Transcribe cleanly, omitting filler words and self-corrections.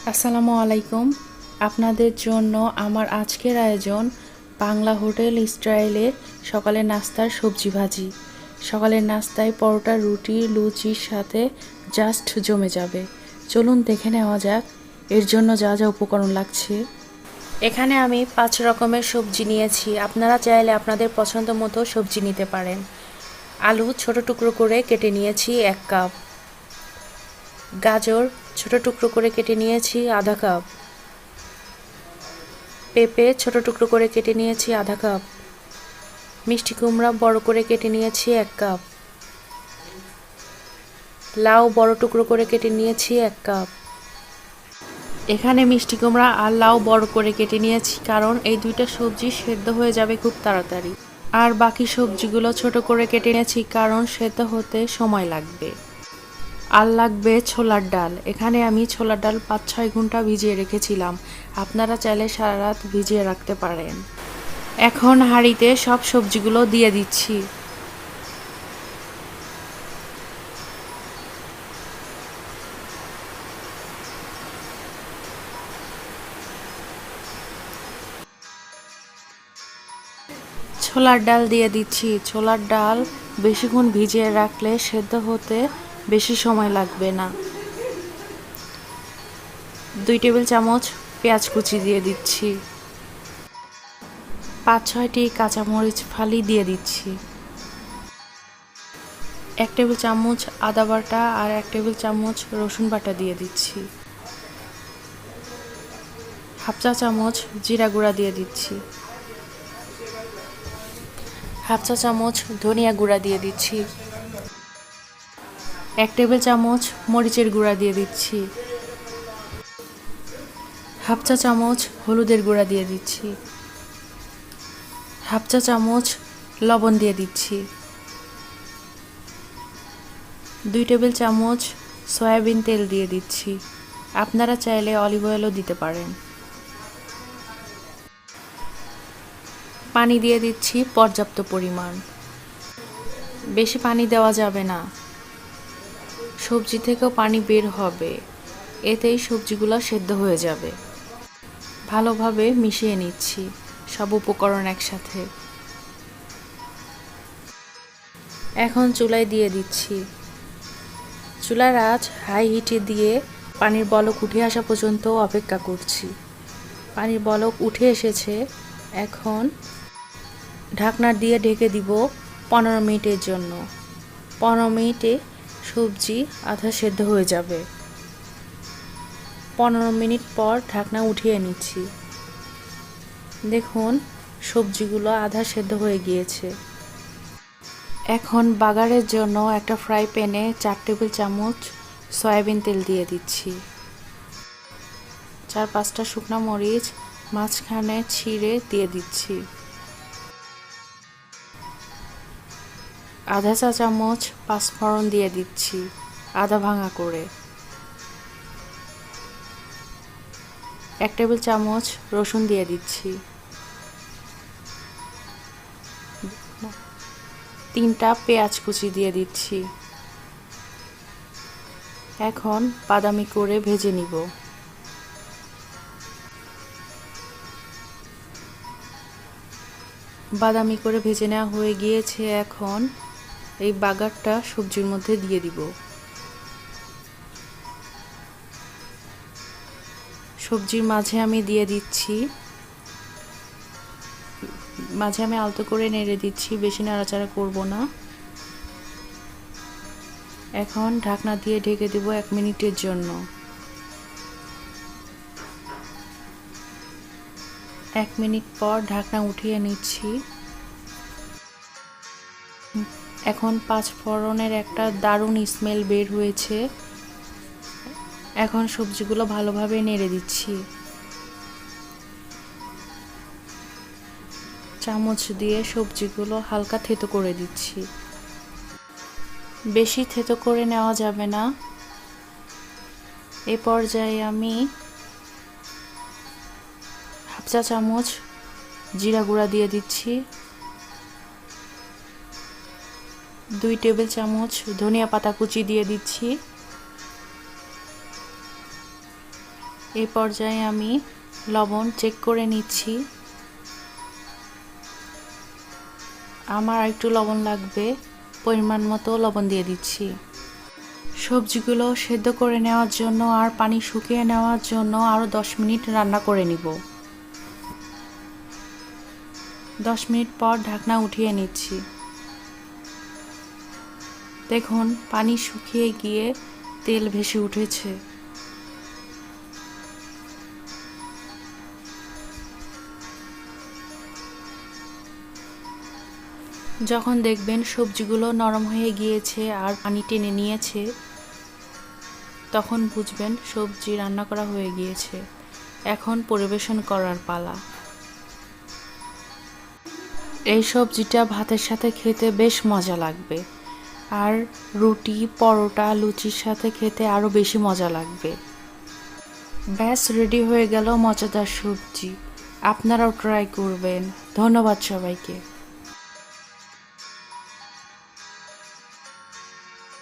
আসসালামু আলাইকুম। আপনাদের জন্য আমার আজকের আয়োজন বাংলা হোটেল স্টাইলে সকালের নাস্তার সবজি ভাজি। সকালের নাস্তায় পরোটা, রুটি, লুচির সাথে জাস্ট জমে যাবে। চলুন দেখে নেওয়া যাক এর জন্য যা যা উপকরণ লাগছে। এখানে আমি 5 রকমের সবজি নিয়েছি। আপনারা চাইলে আপনাদের পছন্দ মতো সবজি নিতে পারেন। আলু ছোট টুকরো করে কেটে নিয়েছি 1 কাপ। গাজর ছোট টুকরো করে কেটে নিয়েছি আধা কাপ। পেঁপে ছোট টুকরো করে কেটে নিয়েছি আধা কাপ। মিষ্টি কুমড়া বড় করে কেটে নিয়েছি 1 কাপ। লাউ বড় টুকরো করে কেটে নিয়েছি 1 কাপ। এখানে মিষ্টি কুমড়া আর লাউ বড় করে কেটে নিয়েছি, কারণ এই দুইটা সবজি সেদ্ধ হয়ে যাবে খুব তাড়াতাড়ি। আর বাকি সবজিগুলো ছোট করে কেটে নিয়েছি, কারণ সেদ্ধ হতে সময় লাগবে। আর লাগবে ছোলার ডাল। এখানে আমি ছোলার ডাল 5-6 ঘন্টা ভিজিয়ে রেখেছিলাম। আপনারা চাইলে সারা রাত ভিজিয়ে রাখতে পারেন। এখন হাঁড়িতে সব সবজিগুলো দিয়ে দিচ্ছি। ছোলার ডাল দিয়ে দিচ্ছি। ছোলার ডাল বেশিক্ষণ ভিজিয়ে রাখলে সেদ্ধ হতে বেশি সময় লাগবে না। 2 টেবিল চামচ পেঁয়াজ কুচি দিয়ে দিচ্ছি। 5-6টি কাঁচামরিচ ফালি দিয়ে দিচ্ছি। 1 টেবিল চামচ আদা বাটা আর 1 টেবিল চামচ রসুন বাটা দিয়ে দিচ্ছি। হাফ চা চামচ জিরা গুঁড়া দিয়ে দিচ্ছি। হাফ চা চামচ ধনিয়া গুঁড়া দিয়ে দিচ্ছি। 1 টেবিল চামচ মরিচের গুঁড়া দিয়ে দিচ্ছি। হাফ চা চামচ হলুদের গুঁড়া দিয়ে দিচ্ছি। হাফ চা চামচ লবণ দিয়ে দিচ্ছি। 2 টেবিল চামচ সয়াবিন তেল দিয়ে দিচ্ছি। আপনারা চাইলে অলিভ অয়েলও দিতে পারেন। পানি দিয়ে দিচ্ছি পর্যাপ্ত পরিমাণ। বেশি পানি দেওয়া যাবে না, সবজি থেকেও পানি বের হবে, এতেই সবজিগুলো সেদ্ধ হয়ে যাবে। ভালোভাবে মিশিয়ে নিচ্ছি সব উপকরণ একসাথে। এখন চুলায় দিয়ে দিচ্ছি। চুলার আঁচ হাই হিটে দিয়ে পানির বলক উঠে আসা পর্যন্ত অপেক্ষা করছি। পানির বলক উঠে এসেছে। এখন ঢাকনা দিয়ে ঢেকে দিব 15 মিনিটের জন্য। 15 মিনিটে সবজি আধা সেদ্ধ হয়ে যাবে। 15 মিনিট পর ঢাকনা উঠিয়ে নিচ্ছি। দেখুন সবজিগুলো আধা সেদ্ধ হয়ে গিয়েছে। এখন বাগারের জন্য একটা ফ্রাই প্যানে 4 টেবিল চামচ সয়াবিন তেল দিয়ে দিচ্ছি। 4-5টা শুকনো মরিচ মাঝখানে ছিঁড়ে দিয়ে দিচ্ছি। আধা চা চামচ পাঁচফোড়ন দিয়ে দিচ্ছি আধা ভাঙা করে। 1 টেবিল চামচ রসুন দিয়ে দিচ্ছি। 3টা পেঁয়াজ কুচি দিয়ে দিচ্ছি। এখন বাদামি করে ভেজে নিব। বাদামি করে ভেজে নেওয়া হয়ে গিয়েছে। এখন এই বাগারটা সবজির মধ্যে দিয়ে দিব। সবজির মাঝে আমি দিয়ে দিচ্ছি। মাঝে আমি আলতো করে নেড়ে দিচ্ছি, বেশি নাড়াচাড়া করব না। এখন ঢাকনা দিয়ে ঢেকে দেব 1 মিনিটের জন্য। 1 মিনিট পর ঢাকনা উঠিয়ে নিচ্ছি। এখন 5 ফোড়নের একটা দারুণ স্মেল বের হয়েছে। এখন সবজিগুলো ভালোভাবে নেড়ে দিচ্ছি। চামচ দিয়ে সবজিগুলো হালকা থেতো করে দিচ্ছি। বেশি থেতো করে নেওয়া যাবে না। এই পর্যায়ে আমি হাফ চা চামচ জিরা গুঁড়া দিয়ে দিচ্ছি। 2 টেবিল চামচ ধনিয়া পাতা কুচি দিয়ে দিচ্ছি। এই পর্যায়ে আমি লবণ চেক করে নিচ্ছি। আমার একটু লবণ লাগবে, পরিমাণ মতো লবণ দিয়ে দিচ্ছি। সবজিগুলো সেদ্ধ করে নেওয়ার জন্য আর পানি শুকিয়ে নেওয়ার জন্য আরও 10 মিনিট রান্না করে নিব। 10 মিনিট পর ঢাকনা উঠিয়ে নিচ্ছি। দেখুন পানি শুকিয়ে গিয়ে তেল ভেসে উঠেছে। যখন দেখবেন সবজিগুলো নরম হয়ে গিয়েছে আর পানি টেনে নিয়েছে, তখন বুঝবেন সবজি রান্না করা হয়ে গিয়েছে। এখন পরিবেশন করার পালা। এই সবজিটা ভাতের সাথে খেতে বেশ মজা লাগবে, আর রুটি, পরোটা, লুচির সাথে খেতে আরও বেশি মজা লাগবে। ব্যাস রেডি হয়ে গেল মজাদার সবজি। আপনারাও ট্রাই করবেন। ধন্যবাদ সবাইকে।